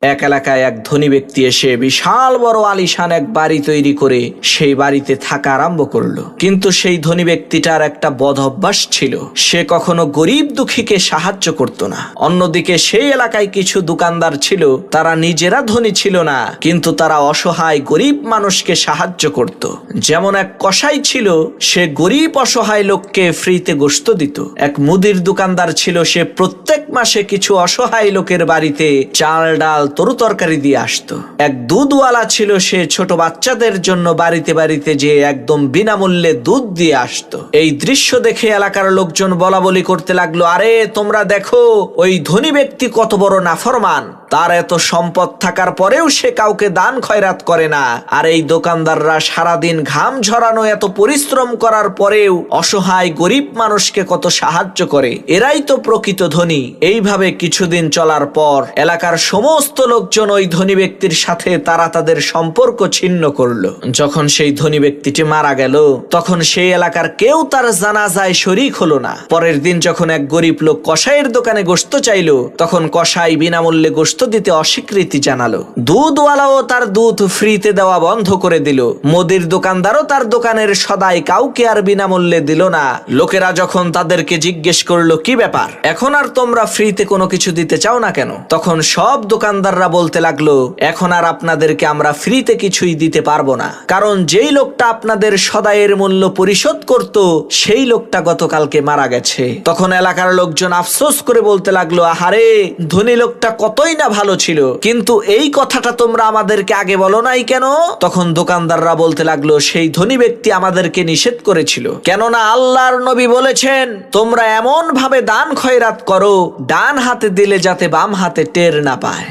এক এলাকায় এক ধনী ব্যক্তি এসে বিশাল বড় আলিশান এক বাড়ি তৈরি করে সেই বাড়িতে থাকা আরম্ভ করলো। কিন্তু সেই ধনী ব্যক্তিটার একটা বদ অভ্যাস ছিল, সে কখনো গরিব দুঃখীকে সাহায্য করত না। অন্যদিকে সেই এলাকায় কিছু দোকানদার ছিল, তারা নিজেরা ধনী ছিল না, কিন্তু তারা অসহায় গরিব মানুষকে সাহায্য করত। যেমন এক কসাই ছিল, সে গরিব অসহায় লোককে ফ্রিতে গোশত দিত। এক মুদির দোকানদার ছিল, সে প্রত্যেক মাসে কিছু অসহায় লোকের বাড়িতে চাল ডাল তরু তরকারি দিয়ে আসতো। এক দুধওয়ালা ছিল, সে ছোট বাচ্চাদের জন্য বাড়িতে বাড়িতে যে একদম বিনামূল্যে দুধ দিয়ে আসতো। এই দৃশ্য দেখে এলাকার লোকজন বলা বলি করতে লাগলো, আরে তোমরা দেখো ওই ধনী ব্যক্তি কত বড় নাফরমান, তার এত সম্পদ থাকার পরেও সে কাউকে দান খয়রাত করে না। আর এই দোকানদাররা সারাদিন ঘাম ঝরানো এত পরিশ্রম করার পরেও অসহায় গরিব মানুষকে কত সাহায্য করে, এরাই তো প্রকৃত ধনী। এইভাবে কিছুদিন চলার পর এলাকার সমস্ত লোকজন ওই ধনী ব্যক্তির সাথে তারা তাদের সম্পর্ক ছিন্ন করলো। যখন সেই ধনী ব্যক্তিটি মারা গেল, তখন সেই এলাকার কেউ তার জানাজায় শরীক হলো না। পরের দিন যখন এক গরিব লোক কসাইয়ের দোকানে গোশত চাইলো, তখন কসাই বিনামূল্যে গোশত দিতে অস্বীকৃতি জানালো। দুধওয়ালাও তার দুধ ফ্রিতে দেওয়া বন্ধ করে দিল। মুদির দোকানদারও তার দোকানের সদাই কাউকে আর বিনামূল্যে দিল না। লোকেরা যখন তাদেরকে জিজ্ঞেস করলো, কি ব্যাপার, এখন আর তোমরা ফ্রিতে কোনো কিছু দিতে চাও না কেন? তখন সব দোকানদাররা বলতে লাগলো, এখন আর আপনাদেরকে আমরা ফ্রিতে কিছুই দিতে পারবো না, কারণ যেই লোকটা আপনাদের সদাইয়ের মূল্য পরিশোধ করত, সেই লোকটা গতকালকে মারা গেছে। তখন এলাকার লোকজন আফসোস করে বলতে লাগলো, আহারে ধনী লোকটা কতই না ভালো ছিল, কিন্তু এই কথাটা তোমরা আমাদেরকে আগে বলো নাই কেন? তখন দোকানদাররা বলতে লাগলো, সেই ধনী ব্যক্তি আমাদেরকে নিষেধ করেছিল, কেননা আল্লাহর নবী বলেছেন, তোমরা এমন ভাবে দান খয়রাত করো, ডান হাতে দিলে যাতে বাম হাতে টের না পায়।